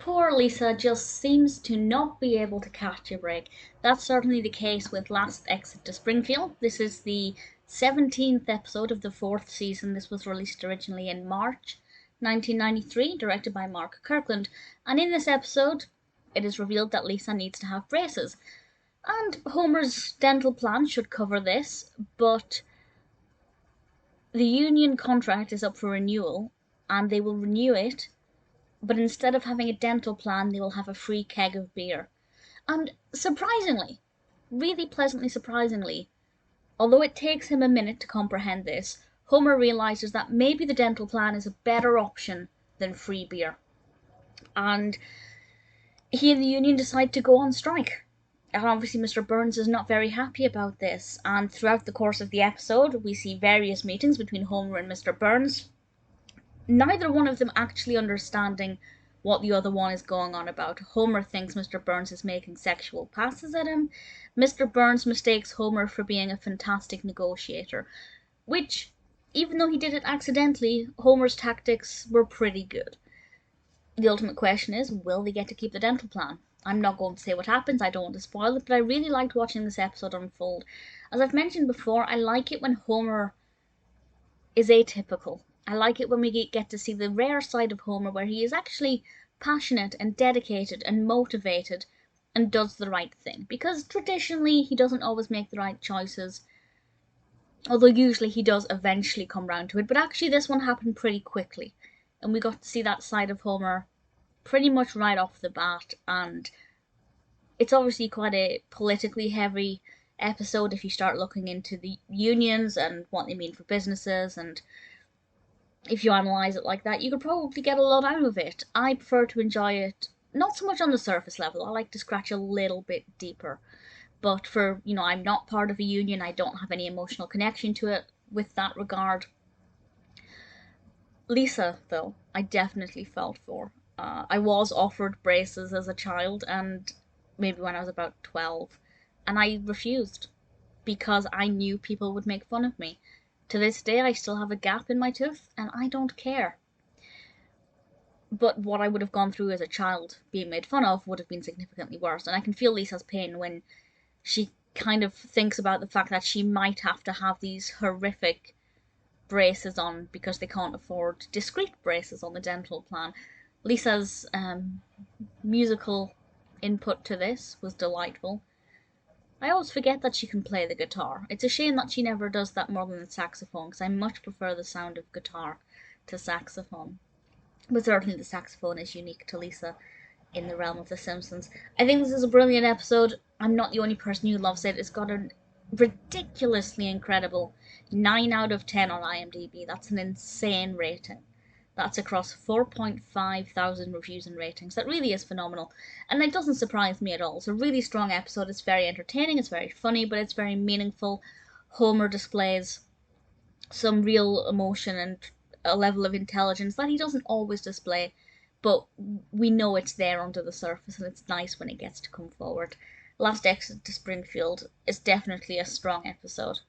Poor Lisa just seems to not be able to catch a break. That's certainly the case with Last Exit to Springfield. This is the 17th episode of the 4th season. This was released originally in March 1993, directed by Mark Kirkland. And in this episode, it is revealed that Lisa needs to have braces. And Homer's dental plan should cover this, but the union contract is up for renewal, and they will renew it, but instead of having a dental plan, they will have a free keg of beer. And surprisingly, really pleasantly surprisingly, although it takes him a minute to comprehend this, Homer realizes that maybe the dental plan is a better option than free beer. And he and the union decide to go on strike. And obviously Mr. Burns is not very happy about this, and throughout the course of the episode we see various meetings between Homer and Mr. Burns, neither one of them actually understanding what the other one is going on about. Homer thinks Mr. Burns is making sexual passes at him. Mr. Burns mistakes Homer for being a fantastic negotiator, which, even though he did it accidentally, Homer's tactics were pretty good. The ultimate question is, will they get to keep the dental plan? I'm not going to say what happens, I don't want to spoil it, but I really liked watching this episode unfold. As I've mentioned before, I like it when Homer is atypical. I like it when we get to see the rare side of Homer where he is actually passionate and dedicated and motivated and does the right thing. Because traditionally he doesn't always make the right choices, although usually he does eventually come round to it. But actually this one happened pretty quickly, and we got to see that side of Homer pretty much right off the bat. And it's obviously quite a politically heavy episode if you start looking into the unions and what they mean for businesses, and if you analyse it like that, you could probably get a lot out of it. I prefer to enjoy it not so much on the surface level. I like to scratch a little bit deeper. But for, I'm not part of a union, I don't have any emotional connection to it with that regard. Lisa, though, I definitely felt for. I was offered braces as a child, and maybe when I was about 12, and I refused because I knew people would make fun of me. To this day, I still have a gap in my tooth, and I don't care. But what I would have gone through as a child being made fun of would have been significantly worse, and I can feel Lisa's pain when she kind of thinks about the fact that she might have to have these horrific braces on because they can't afford discreet braces on the dental plan. Lisa's musical input to this was delightful. I always forget that she can play the guitar. It's a shame that she never does that more than the saxophone, because I much prefer the sound of guitar to saxophone. But certainly the saxophone is unique to Lisa in the realm of The Simpsons. I think this is a brilliant episode. I'm not the only person who loves it. It's got a ridiculously incredible 9 out of 10 on IMDb. That's an insane rating. That's across 4.5 thousand reviews and ratings. That really is phenomenal. And it doesn't surprise me at all. It's a really strong episode. It's very entertaining, it's very funny, but it's very meaningful. Homer displays some real emotion and a level of intelligence that he doesn't always display, but we know it's there under the surface, and it's nice when it gets to come forward. Last Exit to Springfield is definitely a strong episode.